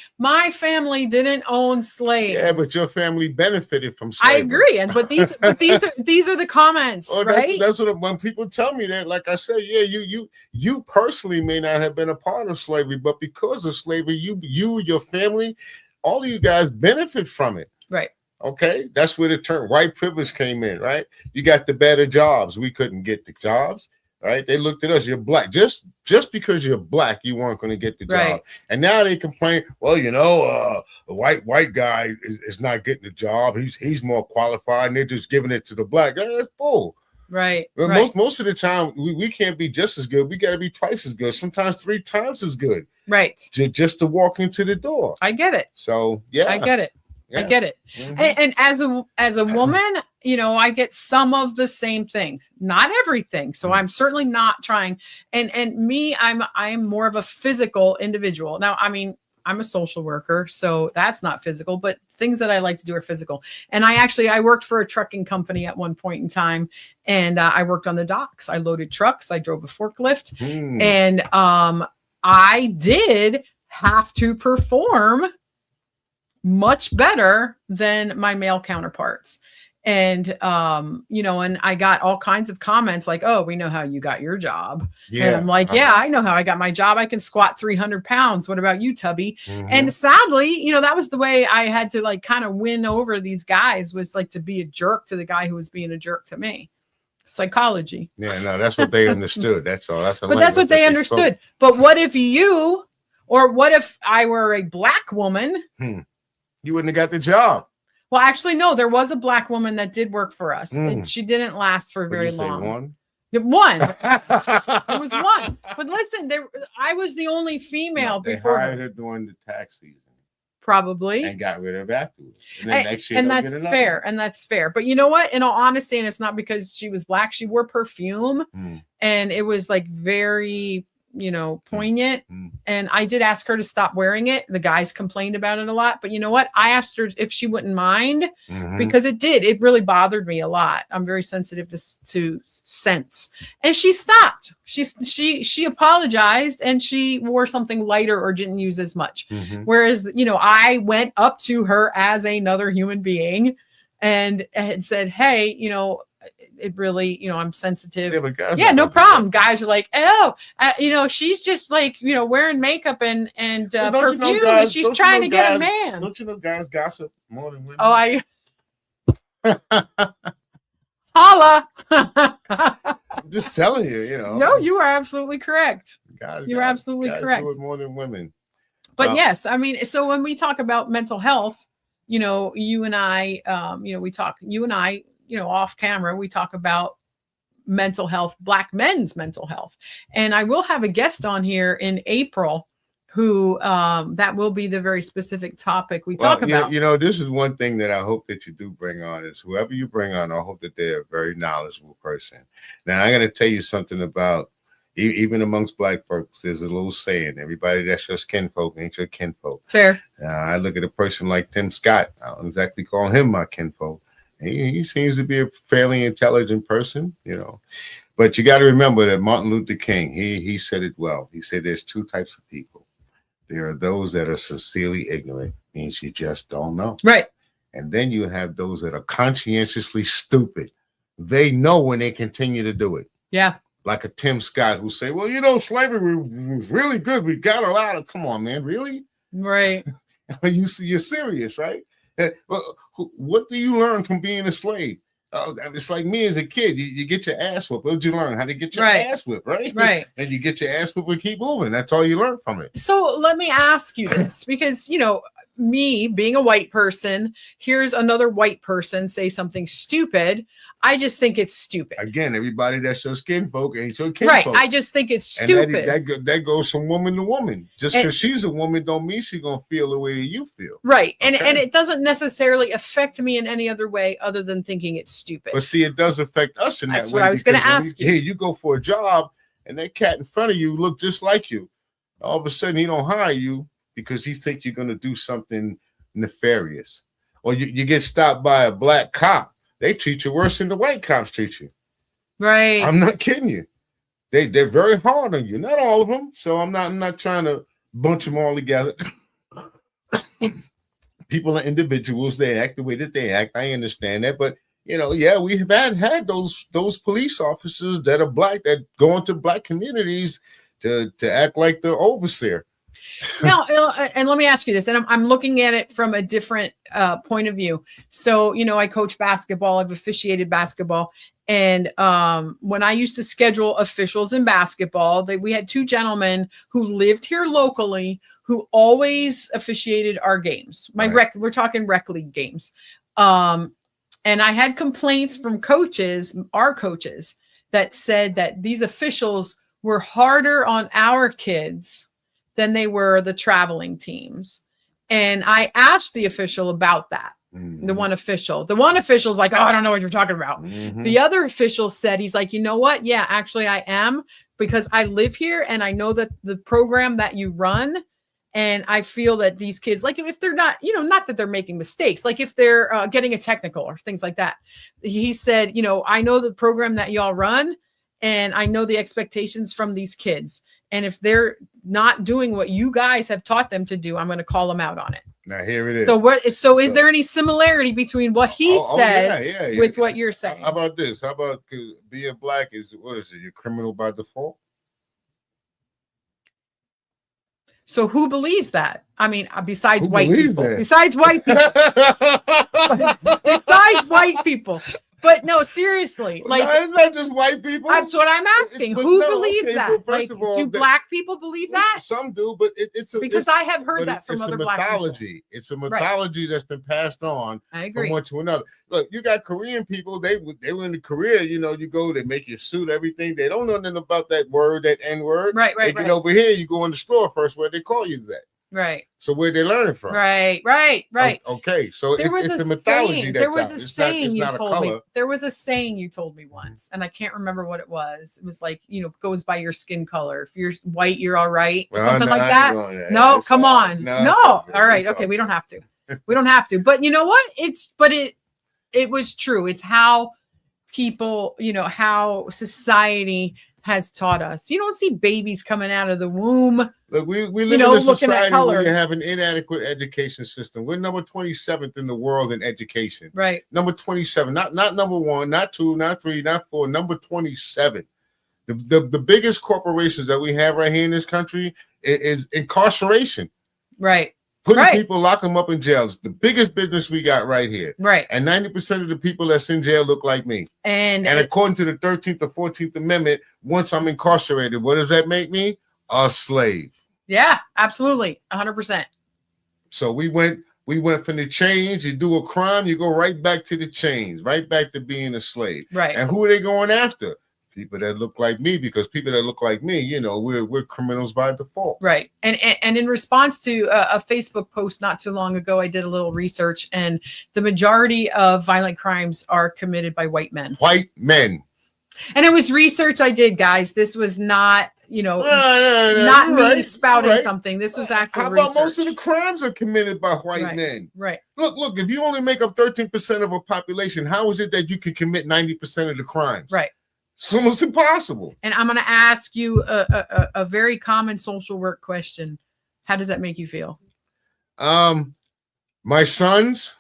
family didn't own slaves. Yeah, but your family benefited from slavery. I agree. But these are the comments, Oh, right? that's what when people tell me that, like I say, yeah, you personally may not have been a part of slavery, but because of slavery, you your family, all of you guys benefit from it. Right. Okay, that's where the term white privilege came in, right? You got the better jobs. We couldn't get the jobs, right? They looked at us. You're black. Just because you're black, you weren't going to get the Right. job. And now they complain. Well, you know, the white guy is not getting the job. He's more qualified, and they're just giving it to the black. That's bull. Right. But Right. most of the time, we can't be just as good. We got to be twice as good, sometimes 3 times as good, Right. just to walk into the door. I get it. So yeah, I get it. I yeah. get it. Mhm. And as a woman, you know, I get some of the same things, not everything. So I'm certainly not trying. And me, I'm more of a physical individual. Now, I mean, I'm a social worker, so that's not physical, but things that I like to do are physical. And I worked for a trucking company at one point in time, and I worked on the docks. I loaded trucks. I drove a forklift, and I did have to perform much better than my male counterparts. And, you know, and I got all kinds of comments like, oh, we know how you got your job. Yeah. And I'm like, yeah, I know how I got my job. I can squat 300 pounds. What about you, Tubby? Mhm. And sadly, you know, that was the way I had to like kind of win over these guys, was like to be a jerk to the guy who was being a jerk to me. Psychology. Yeah, no, that's what they understood. That's all. That's But that's what they understood. But what if what if I were a black woman? You wouldn't have got the job. Well, actually, no, there was a black woman that did work for us. And Mm. she didn't last for very Would you say long. one? One. It was one. But listen, I was the only female They before hired her, her during the tax season probably. and got rid of her afterwards. And then next year And they'll that's get another fair. one. And that's fair. But you know what? In all honesty, and it's not because she was black, she wore perfume and it was like very, you know, poignant. And I did ask her to stop wearing it. The guys complained about it a lot. But you know what? I asked her if she wouldn't mind because it really bothered me a lot. I'm very sensitive to scents. And she stopped. She apologized and she wore something lighter or didn't use as much. Whereas, you know, I went up to her as another human being and had said, hey, you know, it really, you know, I'm sensitive. Yeah, no problem. Guys are like, oh, you know, she's just like, you know, wearing makeup and perfume, and she's trying to get a man. Don't you know guys gossip more than women? Oh, holla. I'm just telling you, you know. No, you are absolutely correct. You're absolutely guys correct. do it more than women. But yes, I mean, so when we talk about mental health, you know, you and I, you know, off camera, we talk about mental health, Black men's mental health. And I will have a guest on here in April who that will be the very specific topic we talk about. You know, this is one thing that I hope that you do bring on is whoever you bring on, I hope that they're a very knowledgeable person. Now, I got to tell you something about even amongst Black folks, there's a little saying, everybody that's just kinfolk ain't your kinfolk. Fair. I look at a person like Tim Scott. I don't exactly call him my kinfolk. He seems to be a fairly intelligent person, you know. But you got to remember that Martin Luther King, he said it well. He said there's 2 types of people. There are those that are sincerely ignorant, means you just don't know. Right. And then you have those that are conscientiously stupid. They know when they continue to do it. Yeah. Like a Tim Scott who say, well, you know, slavery was really good. We got a lot of, come on, man, really? Right. You're serious, right? What do you learn from being a slave? It's like me as a kid. You get your ass whipped. What did you learn? How to get your ass whipped, right? Right. And you get your ass whipped and keep moving. That's all you learn from it. So let me ask you this, because, you know, me being a white person, here's another white person say something stupid. I just think it's stupid. Again, everybody that's your skin folk ain't your kin folk. Right. I just think it's stupid. And that goes from woman to woman. Just because she's a woman don't mean she's going to feel the way that you feel. Right. And it doesn't necessarily affect me in any other way other than thinking it's stupid. But see, it does affect us in that way. That's what I was going to ask you. Hey, you go for a job and that cat in front of you look just like you. All of a sudden, he don't hire you because he think you're going to do something nefarious. Or you get stopped by a black cop. They treat you worse than the white cops treat you. Right. I'm not kidding you. They're very hard on you. Not all of them. So I'm not trying to bunch them all together. People are individuals. They act the way that they act. I understand that. But, you know, yeah, we have had those police officers that are black that go into black communities to act like the overseer. Now, and let me ask you this, and I'm looking at it from a different point of view. So, you know, I coach basketball. I've officiated basketball. And when I used to schedule officials in basketball, we had 2 gentlemen who lived here locally who always officiated our games. We're talking rec league games. And I had complaints from coaches, our coaches, that said that these officials were harder on our kids than they were the traveling teams. And I asked the official about that. The one official's like, oh, I don't know what you're talking about. The other official said, he's like, you know what? Yeah, actually I am, because I live here and I know that the program that you run, and I feel that these kids, like if they're not, not that they're making mistakes, like if they're getting a technical or things like that. He said, I know the program that y'all run, and I know the expectations from these kids. And if they're not doing what you guys have taught them to do, I'm going to call them out on it. Now here it is. So is there any similarity between what he said with what you're saying? How about this? How about being black is, what is it? You're criminal by default? So who believes that? I mean, besides Who white believes people. that? Besides white people. Besides white people. But no, seriously, like no, it's not just white people. That's what I'm asking. But who no, believes okay, that? but Like, first of all, do black people believe that? Some do, but it's Because I have heard that from other black people. It's a mythology that's been passed on I agree. from one to another. Look, you got Korean people. They were in the Korea. You go, they make your suit, everything. They don't know nothing about that word, that N word. Right. They get over here. You go in the store first, where they call you that. Right. So where they learn it from? Right. Okay. So it's a mythology that's out. There was a saying you told me. color. There was a saying you told me once, and I can't remember what it was. It was like, goes by your skin color. If you're white, you're all right. Or something like that. No, come on. No. All right. Okay. We don't have to. We don't have to. But you know what? It was true. It's how people, how society has taught us. You don't see babies coming out of the womb. Look, we live in a society where you have an inadequate education system. We're number 27th in the world in education. Right. Number 27, not number 1, not 2, not 3, not 4, number 27. The biggest corporations that we have right here in this country is incarceration. Right. Putting people, lock them up in jails. The biggest business we got right here. Right. And 90% of the people that's in jail look like me. And according to the 13th or 14th Amendment, once I'm incarcerated, what does that make me? A slave. Yeah, absolutely. 100%. So we went from the chains. You do a crime, you go right back to the chains, right back to being a slave. Right. And who are they going after? People that look like me, because people that look like me, we're criminals by default. Right. And in response to a Facebook post not too long ago, I did a little research, and the majority of violent crimes are committed by white men. White men. And it was research I did, guys. This was not, not me spouting something. This was actually How about research. most of the crimes are committed by white men? Right. Look, if you only make up 13% of a population, how is it that you can commit 90% of the crimes? Right. It's almost impossible. And I'm going to ask you a very common social work question. How does that make you feel? My sons,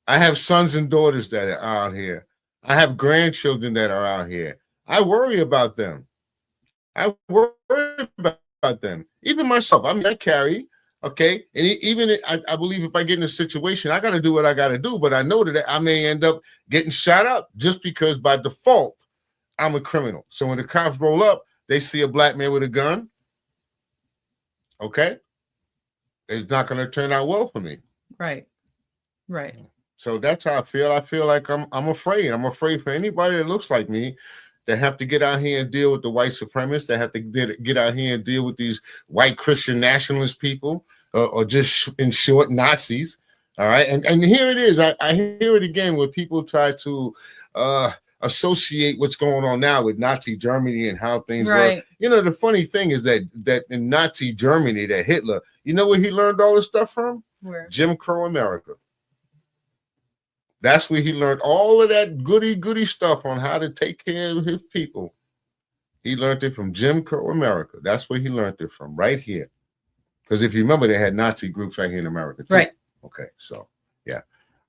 I have sons and daughters that are out here. I have grandchildren that are out here. I worry about them. I worry about them. Even myself. I mean, I carry, okay? And even I believe if I get in a situation, I got to do what I got to do, but I know that I may end up getting shot up just because by default, I'm a criminal. So when the cops roll up, they see a black man with a gun. Okay. It's not going to turn out well for me. Right. Right. So that's how I feel. I feel like I'm afraid. I'm afraid for anybody that looks like me that have to get out here and deal with the white supremacists, that have to get out here and deal with these white Christian nationalist people, or just in short, Nazis. All right. And here it is. I hear it again where people try to associate what's going on now with Nazi Germany and how things work. The funny thing is that in Nazi Germany, that Hitler, you know where he learned all this stuff from? Where? Jim Crow America. That's where he learned all of that goody stuff on how to take care of his people. He learned it from Jim Crow America. That's where he learned it from, right here. Because if you remember, they had Nazi groups right here in America, too. Right. Okay, so, yeah.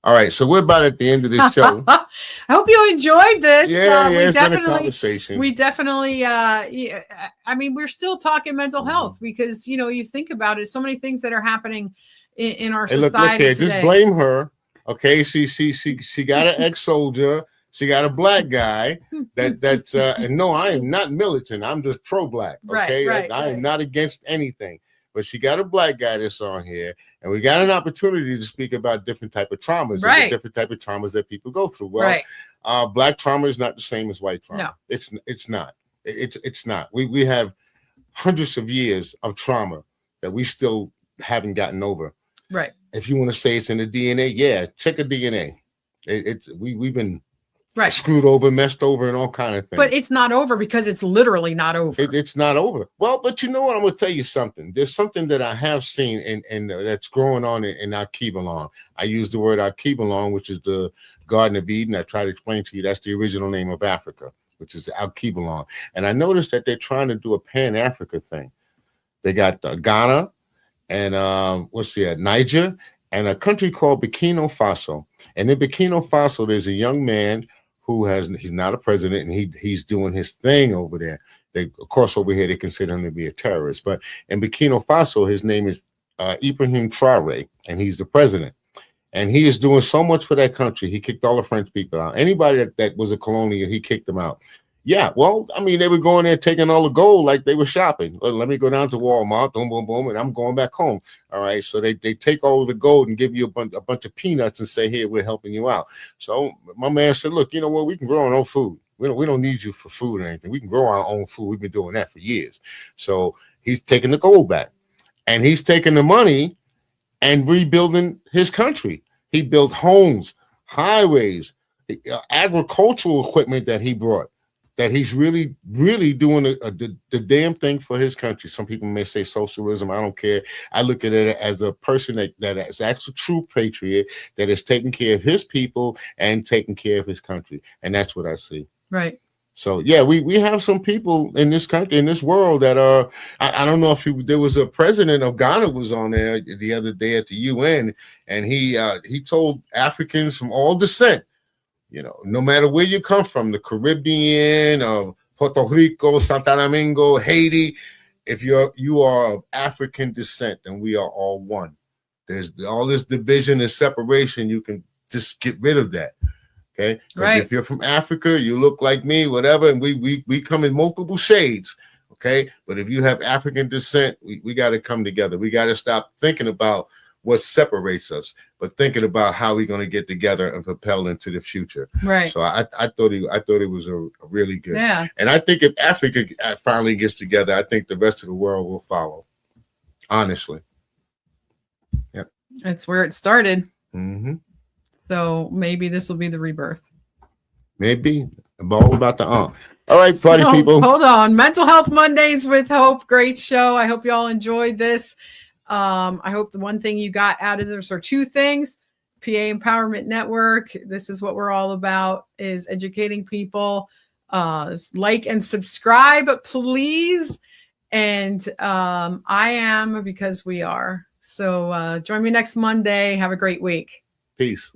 All right, so we're about at the end of this show. I hope you enjoyed this. It's been a conversation. We definitely, I mean, we're still talking mental health because, you think about it, so many things that are happening in our society look here, today. just blame her. Okay, she got an ex-soldier. She got a black guy that's and no, I am not militant. I'm just pro-black. Okay, I am not against anything. but she got a black guy that's on here, and we got an opportunity to speak about different type of traumas, and Right. the different type of traumas that people go through. Well, Right. black trauma is not the same as white trauma. No. It's not. It's not. We have hundreds of years of trauma that we still haven't gotten over. Right. If you want to say it's in the DNA, yeah, check a DNA. We've been Right. screwed over, messed over, and all kind of things. But it's not over because it's literally not over. It's not over. Well, but you know what? I'm going to tell you something. There's something that I have seen and that's growing on in Akibalon. I use the word Akibalon, which is the Garden of Eden. I try to explain to you that's the original name of Africa, which is Akibalon. And I noticed that they're trying to do a Pan-Africa thing. They got Ghana and Niger and a country called Burkina Faso. And in Burkina Faso, there's a young man he's not a president, and he's doing his thing over there. They, of course, over here they consider him to be a terrorist, but in Burkina Faso, his name is Ibrahim Traore, and he's the president. And he is doing so much for that country. He kicked all the French people out. Anybody that was a colonial, he kicked them out. Yeah, well, I mean, they were going there taking all the gold like they were shopping. Well, let me go down to Walmart, boom, boom, boom, and I'm going back home. All right, so they take all of the gold and give you a bunch of peanuts and say, here, we're helping you out. So my man said, look, you know what, we can grow our own food. We don't need you for food or anything. We can grow our own food. We've been doing that for years. So he's taking the gold back, and he's taking the money and rebuilding his country. He built homes, highways, agricultural equipment that he brought. That he's really, really doing the damn thing for his country. Some people may say socialism. I don't care. I look at it as a person that is actually a true patriot, that is taking care of his people and taking care of his country. And that's what I see. Right. So, yeah, we have some people in this country, in this world that are, I don't know if there was a president of Ghana was on there the other day at the UN, and he told Africans from all descent, you know, no matter where you come from, the Caribbean, Puerto Rico, Santo Domingo, Haiti, if you are of African descent, then we are all one. There's all this division and separation. You can just get rid of that. Okay. Right. If you're from Africa, you look like me, whatever, and we come in multiple shades. Okay. But if you have African descent, we got to come together. We got to stop thinking about what separates us, but thinking about how we're going to get together and propel into the future. Right. So I thought it was a really good. Yeah. And I think if Africa finally gets together, I think the rest of the world will follow. Honestly. Yep. It's where it started. Mm-hmm. So maybe this will be the rebirth. Maybe all about the All right, party So, people. Hold on. Mental Health Mondays with Hope. Great show. I hope you all enjoyed this. I hope the one thing you got out of this, or two things, PA Empowerment Network. This is what we're all about, is educating people. Like and subscribe, please. And I am, because we are. So join me next Monday. Have a great week. Peace.